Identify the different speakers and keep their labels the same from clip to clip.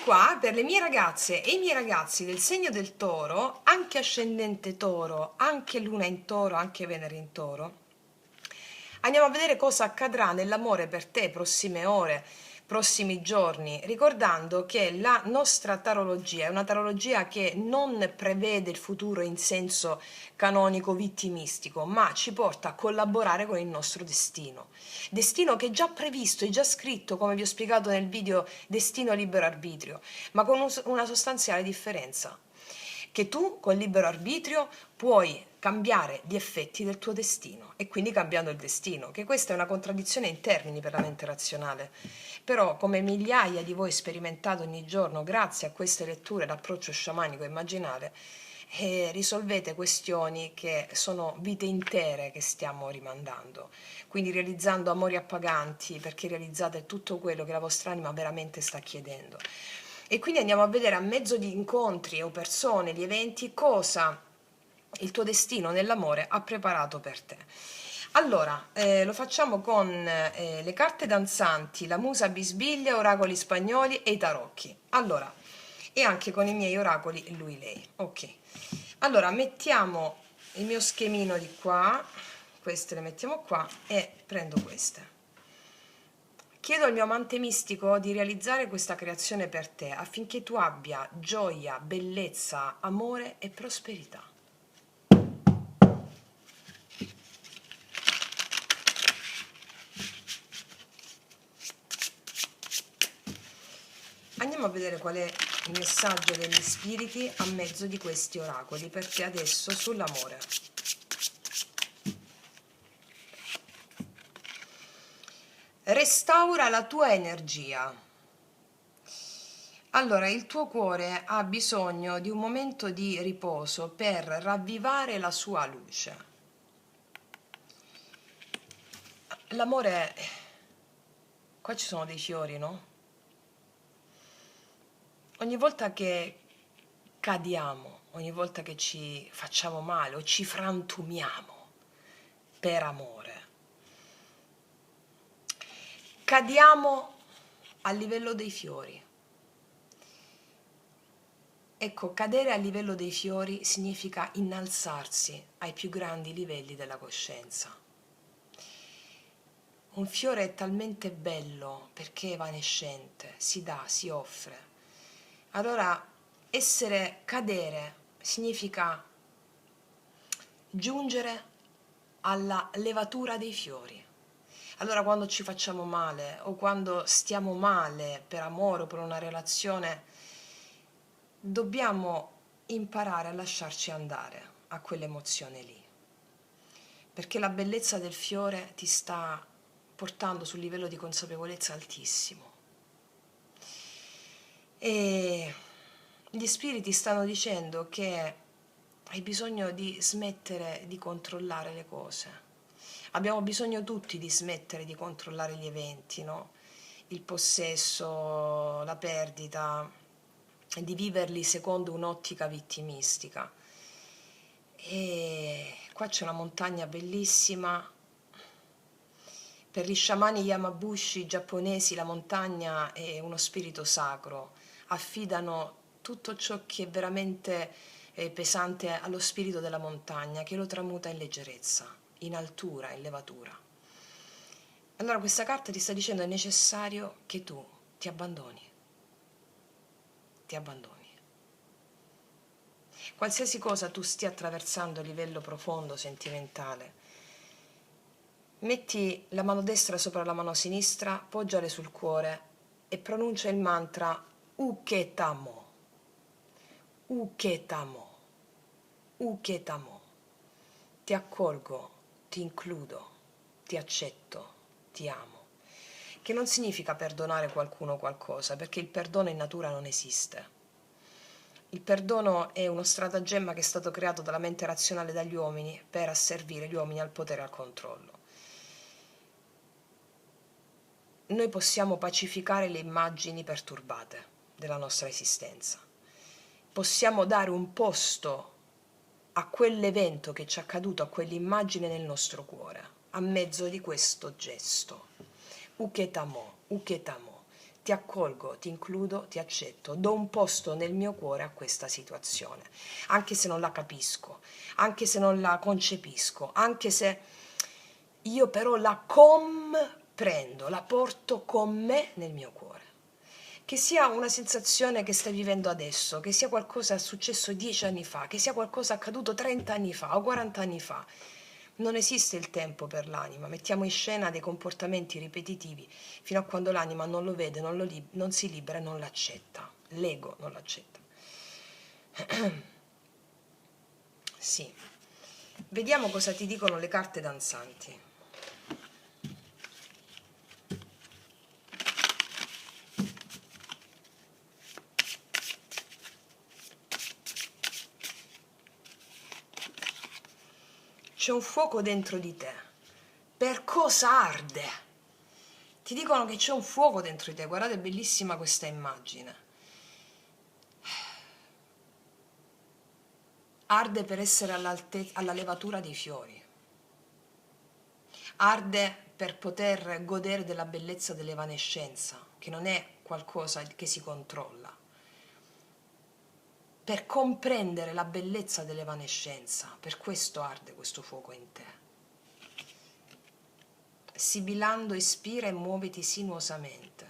Speaker 1: qua per le mie ragazze e i miei ragazzi del segno del Toro, anche ascendente Toro, anche Luna in Toro, anche Venere in Toro. Andiamo a vedere cosa accadrà nell'amore per te prossime ore, prossimi giorni, ricordando che la nostra tarologia è una tarologia che non prevede il futuro in senso canonico vittimistico, ma ci porta a collaborare con il nostro destino. Destino che è già previsto, è già scritto, come vi ho spiegato nel video Destino Libero Arbitrio, ma con una sostanziale differenza, che tu col libero arbitrio puoi cambiare gli effetti del tuo destino e quindi cambiando il destino, che questa è una contraddizione in termini per la mente razionale, però come migliaia di voi sperimentate ogni giorno grazie a queste letture d'approccio sciamanico e immaginale, risolvete questioni che sono vite intere che stiamo rimandando, quindi realizzando amori appaganti perché realizzate tutto quello che la vostra anima veramente sta chiedendo. E quindi andiamo a vedere a mezzo di incontri o persone, di eventi, cosa il tuo destino nell'amore ha preparato per te. Allora, lo facciamo con le carte danzanti, la musa bisbiglia, oracoli spagnoli e i tarocchi. Allora, e anche con i miei oracoli lui-lei. Ok. Allora, mettiamo il mio schemino di qua, queste le mettiamo qua e prendo queste. Chiedo al mio amante mistico di realizzare questa creazione per te affinché tu abbia gioia, bellezza, amore e prosperità. Andiamo a vedere qual è il messaggio degli spiriti a mezzo di questi oracoli per te adesso sull'amore. Restaura la tua energia. Allora, il tuo cuore ha bisogno di un momento di riposo per ravvivare la sua luce. L'amore, qua ci sono dei fiori, no? Ogni volta che cadiamo, ogni volta che ci facciamo male o ci frantumiamo per amore, cadiamo a livello dei fiori. Ecco, cadere a livello dei fiori significa innalzarsi ai più grandi livelli della coscienza. Un fiore è talmente bello perché è evanescente, si dà, si offre. Allora, cadere significa giungere alla levatura dei fiori. Allora quando ci facciamo male o quando stiamo male per amore o per una relazione, dobbiamo imparare a lasciarci andare a quell'emozione lì, perché la bellezza del fiore ti sta portando sul livello di consapevolezza altissimo. E gli spiriti stanno dicendo che hai bisogno di smettere di controllare le cose. Abbiamo bisogno tutti di smettere di controllare gli eventi, no? Il possesso, la perdita, di viverli secondo un'ottica vittimistica. E qua c'è una montagna bellissima. Per gli sciamani Yamabushi giapponesi la montagna è uno spirito sacro, affidano tutto ciò che è veramente pesante allo spirito della montagna, che lo tramuta in leggerezza, in altura, in levatura. Allora questa carta ti sta dicendo è necessario che tu ti abbandoni. Ti abbandoni. Qualsiasi cosa tu stia attraversando a livello profondo, sentimentale, metti la mano destra sopra la mano sinistra, poggiale sul cuore e pronuncia il mantra Uketamo. Uketamo. Uketamo. Ti accolgo, ti includo, ti accetto, ti amo. Che non significa perdonare qualcuno o qualcosa, perché il perdono in natura non esiste. Il perdono è uno stratagemma che è stato creato dalla mente razionale dagli uomini per asservire gli uomini al potere e al controllo. Noi possiamo pacificare le immagini perturbate della nostra esistenza. Possiamo dare un posto a quell'evento che ci è accaduto, a quell'immagine nel nostro cuore, a mezzo di questo gesto. Uketamo, uketamo. ti accolgo, ti includo, ti accetto, do un posto nel mio cuore a questa situazione, anche se non la capisco, anche se non la concepisco, anche se io però la comprendo, la porto con me nel mio cuore. Che sia una sensazione che stai vivendo adesso, che sia qualcosa successo 10 anni fa, che sia qualcosa accaduto 30 anni fa o 40 anni fa, non esiste il tempo per l'anima. Mettiamo in scena dei comportamenti ripetitivi fino a quando l'anima non lo vede, non si libera e non l'accetta. L'ego non l'accetta. Sì. Vediamo cosa ti dicono le carte danzanti. C'è un fuoco dentro di te. Per cosa arde? Ti dicono che c'è un fuoco dentro di te. Guardate, è bellissima questa immagine. Arde per essere alla levatura dei fiori. Arde per poter godere della bellezza dell'evanescenza, che non è qualcosa che si controlla. Per comprendere la bellezza dell'evanescenza, per questo arde questo fuoco in te. Sibilando, ispira e muoviti sinuosamente.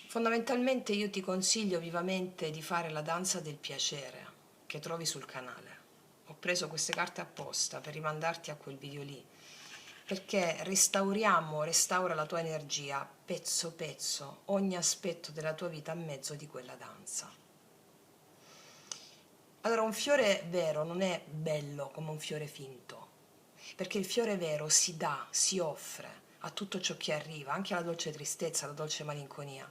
Speaker 1: Fondamentalmente io ti consiglio vivamente di fare la danza del piacere che trovi sul canale. Ho preso queste carte apposta per rimandarti a quel video lì, perché restaura la tua energia pezzo pezzo, ogni aspetto della tua vita a mezzo di quella danza. Allora, un fiore vero non è bello come un fiore finto, perché il fiore vero si dà, si offre a tutto ciò che arriva, anche alla dolce tristezza, alla dolce malinconia.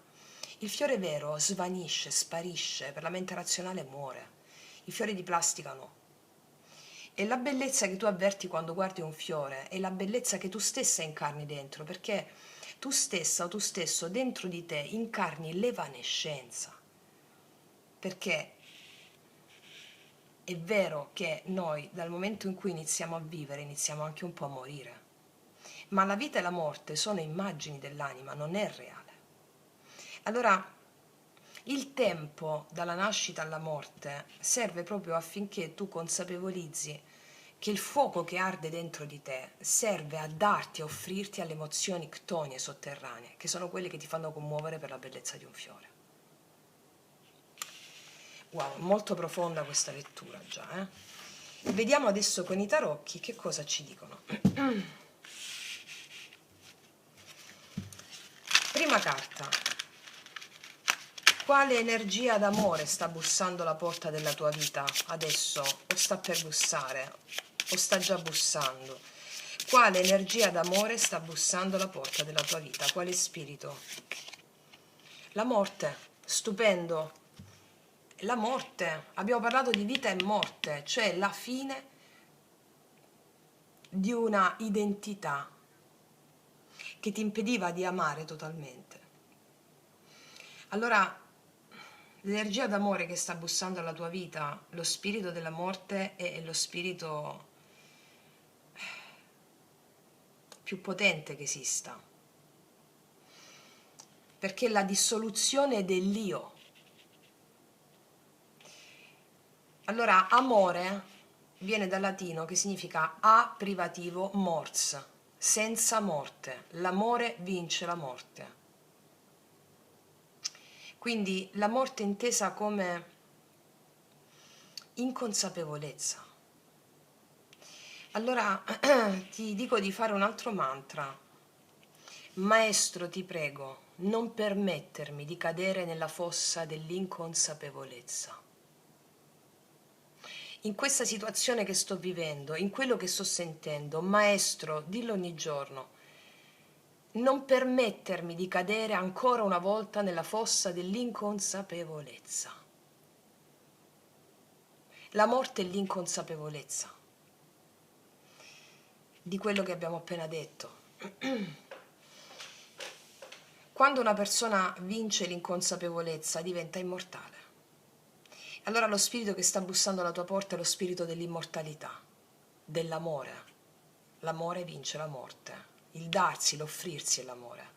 Speaker 1: Il fiore vero svanisce, sparisce, per la mente razionale muore. I fiori di plastica no. E la bellezza che tu avverti quando guardi un fiore è la bellezza che tu stessa incarni dentro, perché tu stessa o tu stesso dentro di te incarni l'evanescenza. Perché è vero che noi dal momento in cui iniziamo a vivere iniziamo anche un po' a morire, ma la vita e la morte sono immagini dell'anima, non è reale. Allora, il tempo dalla nascita alla morte serve proprio affinché tu consapevolizzi che il fuoco che arde dentro di te serve a darti, a offrirti alle emozioni ctonie sotterranee, che sono quelle che ti fanno commuovere per la bellezza di un fiore. Wow, molto profonda questa lettura già, eh? Vediamo adesso con i tarocchi che cosa ci dicono. Prima carta. Quale energia d'amore sta bussando alla porta della tua vita adesso? O sta per bussare? O sta già bussando? Quale energia d'amore sta bussando alla porta della tua vita? Quale spirito? La morte, stupendo. La morte, abbiamo parlato di vita e morte, cioè la fine di una identità che ti impediva di amare totalmente. Allora, l'energia d'amore che sta bussando alla tua vita, lo spirito della morte è lo spirito più potente che esista, perché la dissoluzione dell'io. Allora, amore viene dal latino che significa a privativo mors, senza morte. L'amore vince la morte. Quindi la morte intesa come inconsapevolezza. Allora ti dico di fare un altro mantra. Maestro, ti prego, non permettermi di cadere nella fossa dell'inconsapevolezza. In questa situazione che sto vivendo, in quello che sto sentendo, Maestro, dillo ogni giorno, non permettermi di cadere ancora una volta nella fossa dell'inconsapevolezza. La morte è l'inconsapevolezza di quello che abbiamo appena detto. Quando una persona vince l'inconsapevolezza diventa immortale. Allora lo spirito che sta bussando alla tua porta è lo spirito dell'immortalità, dell'amore. L'amore vince la morte, il darsi, l'offrirsi è l'amore.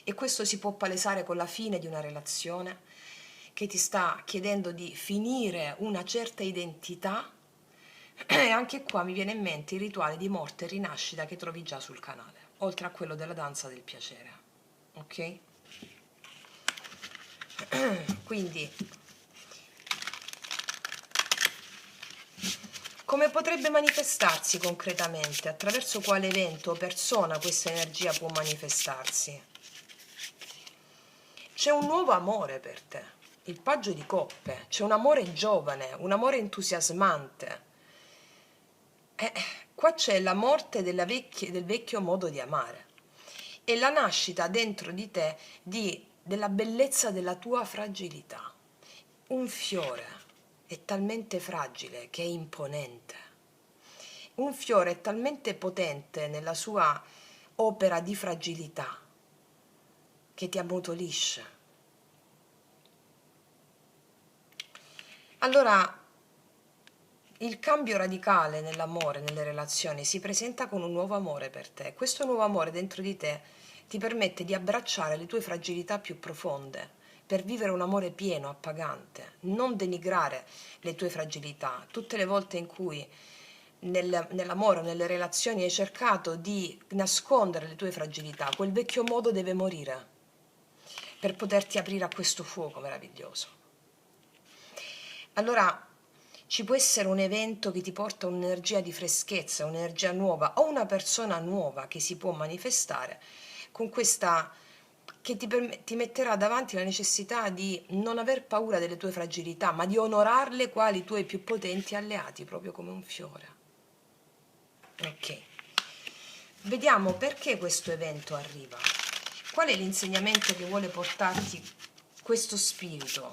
Speaker 1: e questo si può palesare con la fine di una relazione che ti sta chiedendo di finire una certa identità. E anche qua mi viene in mente il rituale di morte e rinascita che trovi già sul canale, oltre a quello della danza del piacere. Ok? Quindi, come potrebbe manifestarsi concretamente? Attraverso quale evento o persona questa energia può manifestarsi? C'è un nuovo amore per te, il paggio di coppe, c'è un amore giovane, un amore entusiasmante. Qua c'è la morte del vecchio modo di amare e la nascita dentro di te della bellezza della tua fragilità. Un fiore è talmente fragile che è imponente. Un fiore è talmente potente nella sua opera di fragilità che ti ammutolisce. Allora, il cambio radicale nell'amore, nelle relazioni, si presenta con un nuovo amore per te. Questo nuovo amore dentro di te ti permette di abbracciare le tue fragilità più profonde, per vivere un amore pieno, appagante, non denigrare le tue fragilità. Tutte le volte in cui nell'amore o nelle relazioni hai cercato di nascondere le tue fragilità, quel vecchio modo deve morire per poterti aprire a questo fuoco meraviglioso. Allora, ci può essere un evento che ti porta un'energia di freschezza, un'energia nuova o una persona nuova che si può manifestare con questa, che ti metterà davanti la necessità di non aver paura delle tue fragilità, ma di onorarle quali i tuoi più potenti alleati, proprio come un fiore. Ok, vediamo perché questo evento arriva. Qual è l'insegnamento che vuole portarti questo spirito?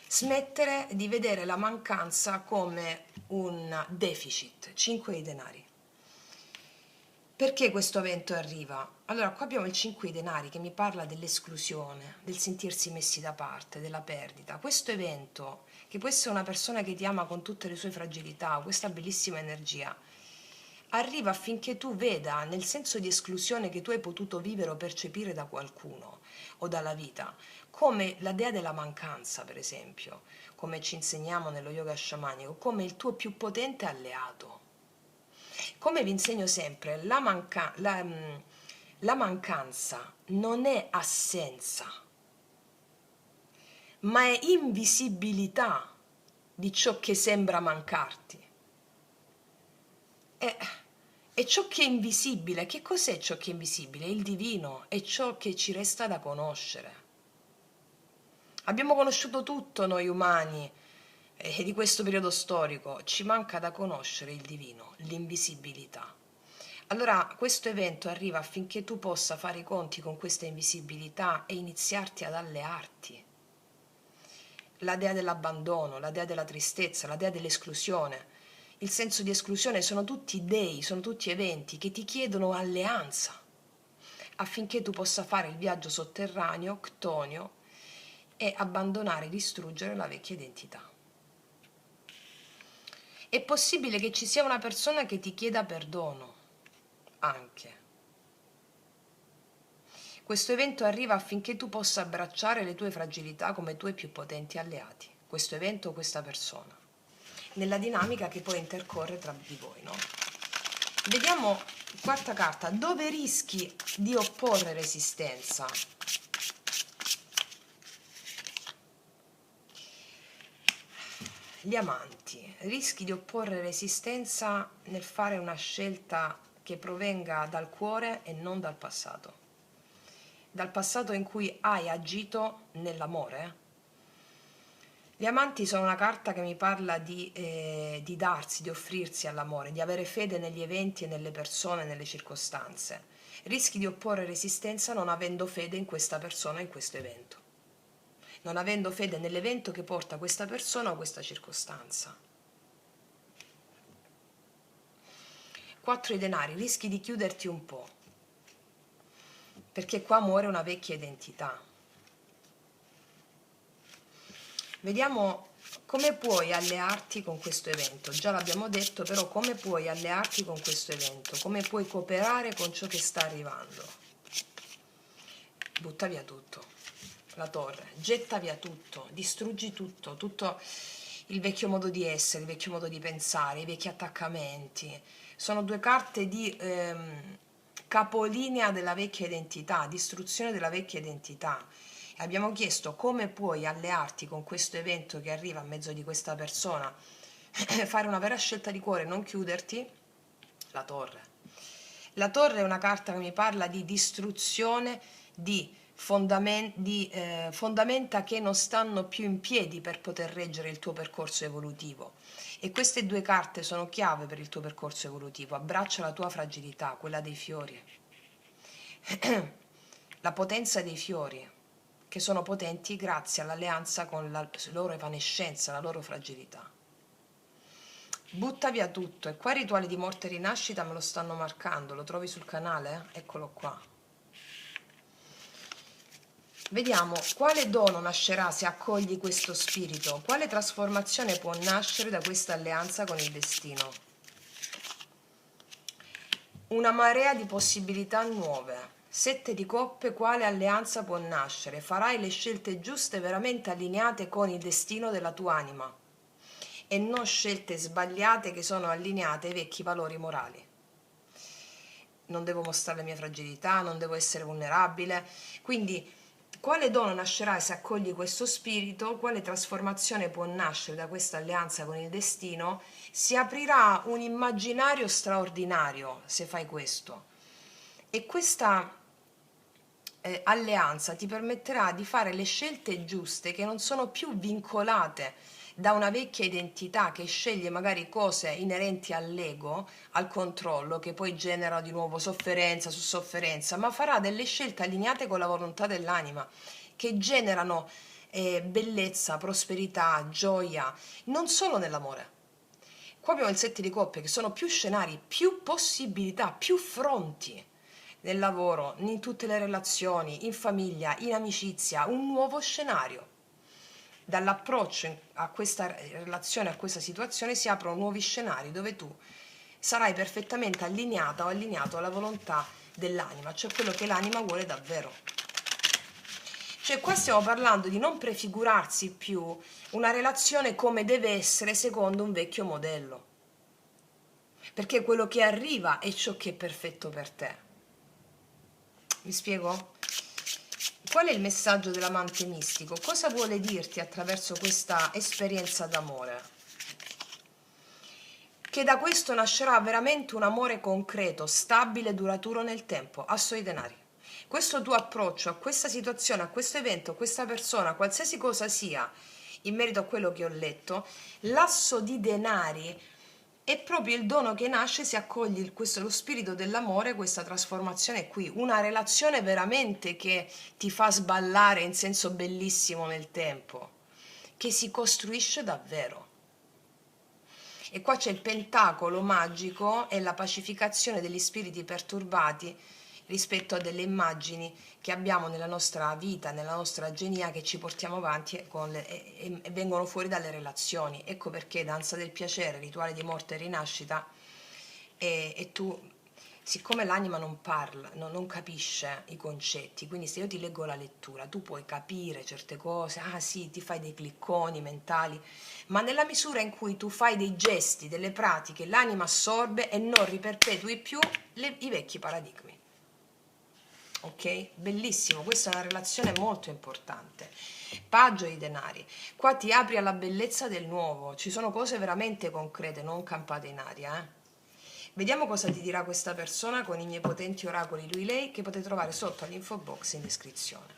Speaker 1: Smettere di vedere la mancanza come un deficit. 5 di denari. Perché questo evento arriva? Allora, qua abbiamo il 5 di denari che mi parla dell'esclusione, del sentirsi messi da parte, della perdita. Questo evento, che può essere una persona che ti ama con tutte le sue fragilità, questa bellissima energia, arriva affinché tu veda nel senso di esclusione che tu hai potuto vivere o percepire da qualcuno o dalla vita, come la dea della mancanza, per esempio, come ci insegniamo nello yoga sciamanico, come il tuo più potente alleato. Come vi insegno sempre, la mancanza non è assenza, ma è invisibilità di ciò che sembra mancarti. E ciò che è invisibile, che cos'è ciò che è invisibile? Il divino, è ciò che ci resta da conoscere. Abbiamo conosciuto tutto noi umani di questo periodo storico, ci manca da conoscere il divino, l'invisibilità. Allora questo evento arriva affinché tu possa fare i conti con questa invisibilità e iniziarti ad allearti. La dea dell'abbandono, la dea della tristezza, la dea dell'esclusione, il senso di esclusione sono tutti dei, sono tutti eventi che ti chiedono alleanza affinché tu possa fare il viaggio sotterraneo, ctonio, e abbandonare, distruggere la vecchia identità. È possibile che ci sia una persona che ti chieda perdono, anche. Questo evento arriva affinché tu possa abbracciare le tue fragilità come i tuoi più potenti alleati, questo evento o questa persona, nella dinamica che poi intercorre tra di voi, no? Vediamo, quarta carta, dove rischi di opporre resistenza? Gli amanti, rischi di opporre resistenza nel fare una scelta che provenga dal cuore e non dal passato in cui hai agito nell'amore. Gli amanti sono una carta che mi parla di darsi, di offrirsi all'amore, di avere fede negli eventi e nelle persone, nelle circostanze. Rischi di opporre resistenza non avendo fede in questa persona, in questo evento, non avendo fede nell'evento che porta questa persona o questa circostanza. 4 di denari, rischi di chiuderti un po', perché qua muore una vecchia identità. Vediamo come puoi allearti con questo evento. Già l'abbiamo detto, però come puoi allearti con questo evento? Come puoi cooperare con ciò che sta arrivando? Butta via tutto. La torre. Getta via tutto. Distruggi tutto. Tutto il vecchio modo di essere, il vecchio modo di pensare, i vecchi attaccamenti. Sono due carte di capolinea della vecchia identità, distruzione della vecchia identità. Abbiamo chiesto come puoi allearti con questo evento che arriva a mezzo di questa persona, fare una vera scelta di cuore, non chiuderti. La torre. La torre è una carta che mi parla di distruzione di fondamenta che non stanno più in piedi per poter reggere il tuo percorso evolutivo. E queste due carte sono chiave per il tuo percorso evolutivo. Abbraccia la tua fragilità, quella dei fiori. La potenza dei fiori, che sono potenti grazie all'alleanza con la loro evanescenza, la loro fragilità. Butta via tutto. E qua il rituale di morte e rinascita me lo stanno marcando. Lo trovi sul canale? Eccolo qua. Vediamo quale dono nascerà se accogli questo spirito, quale trasformazione può nascere da questa alleanza con il destino. Una marea di possibilità nuove. 7 di coppe, quale alleanza può nascere? Farai le scelte giuste, veramente allineate con il destino della tua anima e non scelte sbagliate che sono allineate ai vecchi valori morali. Non devo mostrare le mie fragilità, non devo essere vulnerabile. Quindi quale dono nascerà se accogli questo spirito? Quale trasformazione può nascere da questa alleanza con il destino? Si aprirà un immaginario straordinario se fai questo. E questa alleanza ti permetterà di fare le scelte giuste che non sono più vincolate da una vecchia identità che sceglie magari cose inerenti all'ego, al controllo, che poi generano di nuovo sofferenza su sofferenza, ma farà delle scelte allineate con la volontà dell'anima, che generano bellezza, prosperità, gioia, non solo nell'amore. Qua abbiamo il 7 di coppe, che sono più scenari, più possibilità, più fronti nel lavoro, in tutte le relazioni, in famiglia, in amicizia, un nuovo scenario. Dall'approccio a questa relazione, a questa situazione, si aprono nuovi scenari dove tu sarai perfettamente allineata o allineato alla volontà dell'anima, cioè quello che l'anima vuole davvero. Cioè qua stiamo parlando di non prefigurarsi più una relazione come deve essere secondo un vecchio modello, perché quello che arriva è ciò che è perfetto per te. Mi spiego? Qual è il messaggio dell'amante mistico? Cosa vuole dirti attraverso questa esperienza d'amore? Che da questo nascerà veramente un amore concreto, stabile, duraturo nel tempo, a suoi denari. Questo tuo approccio a questa situazione, a questo evento, a questa persona, qualsiasi cosa sia, in merito a quello che ho letto, l'asso di denari è proprio il dono che nasce se accogli lo spirito dell'amore, questa trasformazione qui, una relazione veramente che ti fa sballare in senso bellissimo nel tempo, che si costruisce davvero. E qua c'è il pentacolo magico e la pacificazione degli spiriti perturbati rispetto a delle immagini che abbiamo nella nostra vita, nella nostra genia, che ci portiamo avanti e vengono fuori dalle relazioni. Ecco perché danza del piacere, rituale di morte e rinascita, e tu, siccome l'anima non parla, non capisce i concetti, quindi se io ti leggo la lettura, tu puoi capire certe cose, ah sì, ti fai dei clicconi mentali, ma nella misura in cui tu fai dei gesti, delle pratiche, l'anima assorbe e non riperpetui più i vecchi paradigmi. Ok? Bellissimo, questa è una relazione molto importante. Paggio di denari. Qua ti apri alla bellezza del nuovo, ci sono cose veramente concrete, non campate in aria, eh? Vediamo cosa ti dirà questa persona con i miei potenti oracoli lui lei, che potete trovare sotto all'info box in descrizione.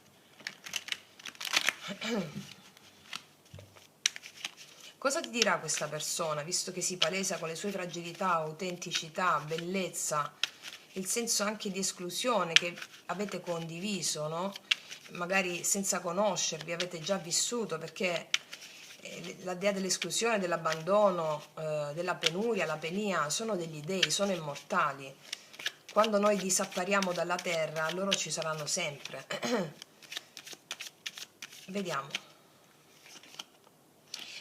Speaker 1: Cosa ti dirà questa persona, visto che si palesa con le sue fragilità, autenticità, bellezza, il senso anche di esclusione che avete condiviso, no? Magari senza conoscervi, avete già vissuto, perché la dea dell'esclusione, dell'abbandono, della penuria, la penia, sono degli dei, sono immortali. Quando noi disappariamo dalla terra, loro ci saranno sempre. Vediamo.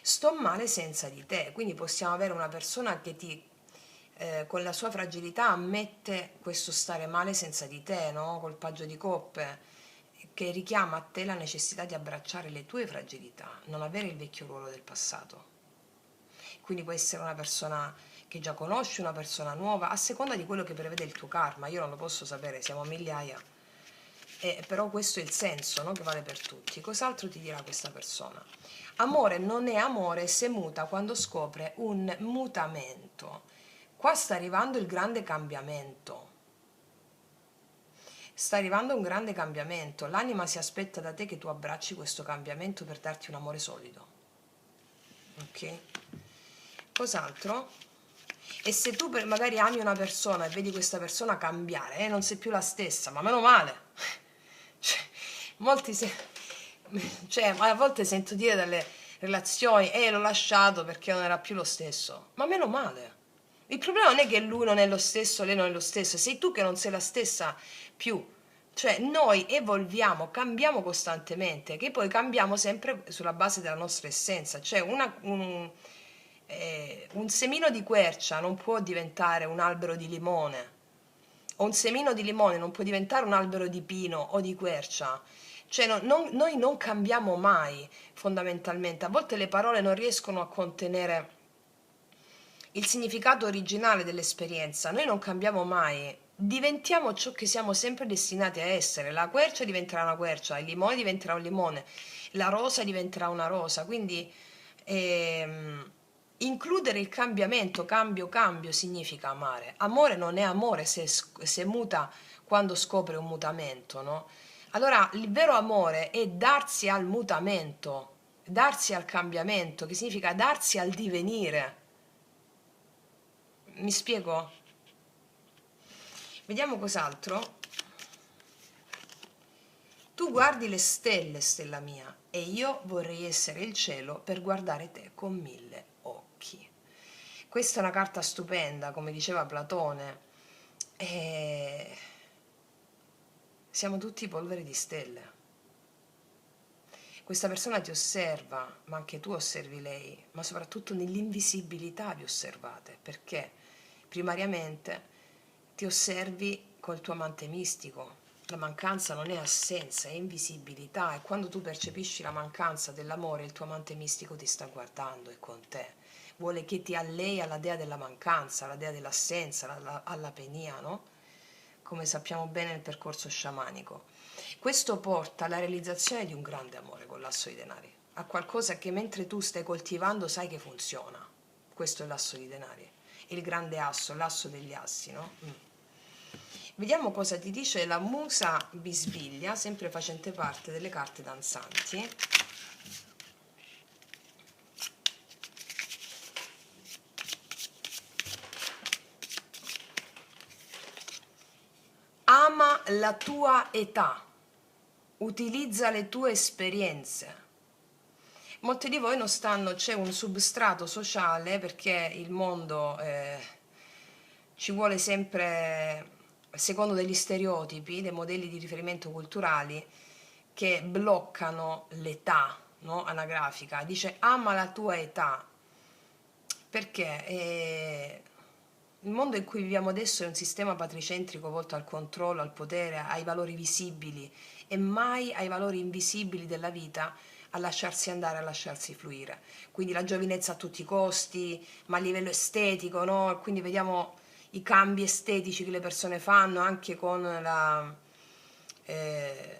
Speaker 1: sto male senza di te. Quindi possiamo avere una persona che con la sua fragilità ammette questo stare male senza di te, no? Col paggio di coppe, che richiama a te la necessità di abbracciare le tue fragilità, non avere il vecchio ruolo del passato. Quindi può essere una persona che già conosci, una persona nuova, a seconda di quello che prevede il tuo karma. Io non lo posso sapere, siamo a migliaia, però questo è il senso, no? Che vale per tutti. Cos'altro ti dirà questa persona? Amore non è amore se muta quando scopre un mutamento. Qua sta arrivando il grande cambiamento. Sta arrivando un grande cambiamento. L'anima si aspetta da te che tu abbracci questo cambiamento per darti un amore solido. Ok? Cos'altro? E se tu magari ami una persona e vedi questa persona cambiare, non sei più la stessa, ma meno male. Cioè, molti cioè, a volte sento dire dalle relazioni, l'ho lasciato perché non era più lo stesso. Ma meno male. Il problema non è che lui non è lo stesso, lei non è lo stesso, sei tu che non sei la stessa più. Cioè, noi evolviamo, cambiamo costantemente, che poi cambiamo sempre sulla base della nostra essenza. Cioè, un semino di quercia non può diventare un albero di limone, o un semino di limone non può diventare un albero di pino o di quercia. Cioè, noi non cambiamo mai, fondamentalmente. A volte le parole non riescono a contenere il significato originale dell'esperienza. Noi non cambiamo mai, diventiamo ciò che siamo sempre destinati a essere. La quercia diventerà una quercia, il limone diventerà un limone, la rosa diventerà una rosa. Quindi includere il cambiamento, cambio, cambio, significa amare. Amore non è amore se muta quando scopre un mutamento, no? Allora, il vero amore è darsi al mutamento, darsi al cambiamento, che significa darsi al divenire. Mi spiego? Vediamo cos'altro. Tu guardi le stelle, stella mia, e io vorrei essere il cielo per guardare te con 1000 occhi. Questa è una carta stupenda, come diceva Platone. E siamo tutti polvere di stelle. Questa persona ti osserva, ma anche tu osservi lei, ma soprattutto nell'invisibilità vi osservate, perché primariamente ti osservi col tuo amante mistico. La mancanza non è assenza, è invisibilità, e quando tu percepisci la mancanza dell'amore, il tuo amante mistico ti sta guardando, è con te. Vuole che ti allei alla dea della mancanza, alla dea dell'assenza, alla penia, no? Come sappiamo bene nel percorso sciamanico. Questo porta alla realizzazione di un grande amore con l'asso di denari, a qualcosa che mentre tu stai coltivando sai che funziona. Questo è l'asso di denari, il grande asso, l'asso degli assi, no? Vediamo cosa ti dice la musa Bisbiglia, sempre facente parte delle carte danzanti. Ama la tua età, utilizza le tue esperienze. Molti di voi non stanno, c'è un substrato sociale perché il mondo ci vuole sempre, secondo degli stereotipi, dei modelli di riferimento culturali che bloccano l'età, no? Anagrafica. Dice ama la tua età, perché il mondo in cui viviamo adesso è un sistema patricentrico volto al controllo, al potere, ai valori visibili e mai ai valori invisibili della vita, a lasciarsi andare, a lasciarsi fluire. Quindi la giovinezza a tutti i costi, ma a livello estetico, no? Quindi vediamo i cambi estetici che le persone fanno anche con la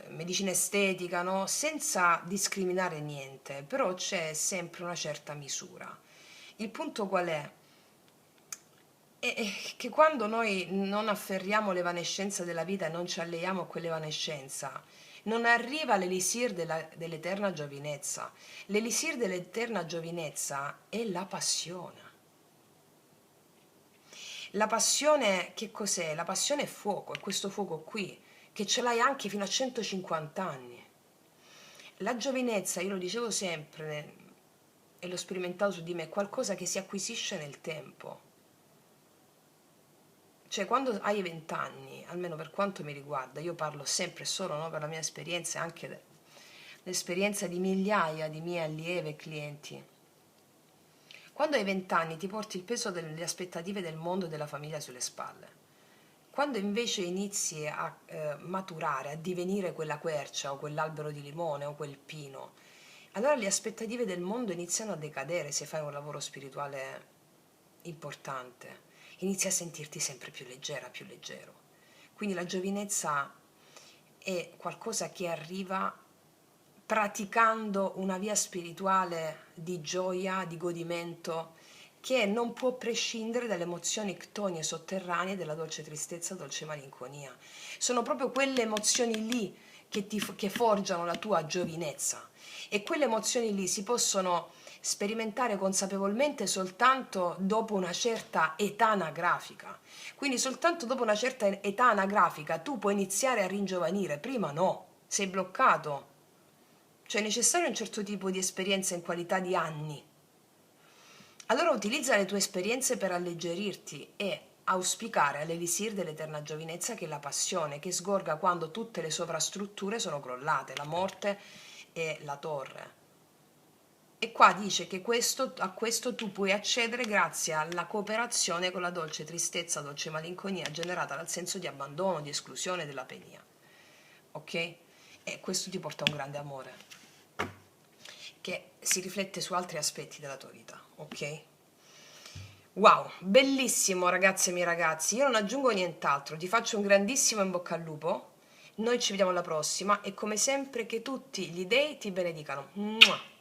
Speaker 1: medicina estetica, no? Senza discriminare niente, però c'è sempre una certa misura. Il punto qual è? È che quando noi non afferriamo l'evanescenza della vita e non ci alleiamo a quell'evanescenza, non arriva l'elisir dell'eterna giovinezza. L'elisir dell'eterna giovinezza è la passione. La passione che cos'è? La passione è fuoco, è questo fuoco qui, che ce l'hai anche fino a 150 anni. La giovinezza, io lo dicevo sempre e l'ho sperimentato su di me, è qualcosa che si acquisisce nel tempo. Cioè, quando hai 20 anni, almeno per quanto mi riguarda, io parlo sempre solo, no, per la mia esperienza e anche l'esperienza di migliaia di miei allievi e clienti, Quando hai 20 anni ti porti il peso delle aspettative del mondo e della famiglia sulle spalle. Quando invece inizi a maturare, a divenire quella quercia o quell'albero di limone o quel pino, allora le aspettative del mondo iniziano a decadere se fai un lavoro spirituale importante. Inizi a sentirti sempre più leggera, più leggero. Quindi la giovinezza è qualcosa che arriva praticando una via spirituale di gioia, di godimento, che non può prescindere dalle emozioni ctonie sotterranee della dolce tristezza, dolce malinconia. Sono proprio quelle emozioni lì che forgiano la tua giovinezza, e quelle emozioni lì si possono sperimentare consapevolmente soltanto dopo una certa età anagrafica. Quindi soltanto dopo una certa età anagrafica tu puoi iniziare a ringiovanire, prima no, sei bloccato. Cioè è necessario un certo tipo di esperienza in qualità di anni. Allora utilizza le tue esperienze per alleggerirti e auspicare all'elisir dell'eterna giovinezza, che è la passione, che sgorga quando tutte le sovrastrutture sono crollate, la morte e la torre. E qua dice che a questo tu puoi accedere grazie alla cooperazione con la dolce tristezza, dolce malinconia generata dal senso di abbandono, di esclusione, della penia. Ok? E questo ti porta a un grande amore, che si riflette su altri aspetti della tua vita. Ok? Wow, bellissimo ragazze e miei ragazzi, io non aggiungo nient'altro, ti faccio un grandissimo in bocca al lupo, noi ci vediamo alla prossima e come sempre che tutti gli dei ti benedicano. Mua!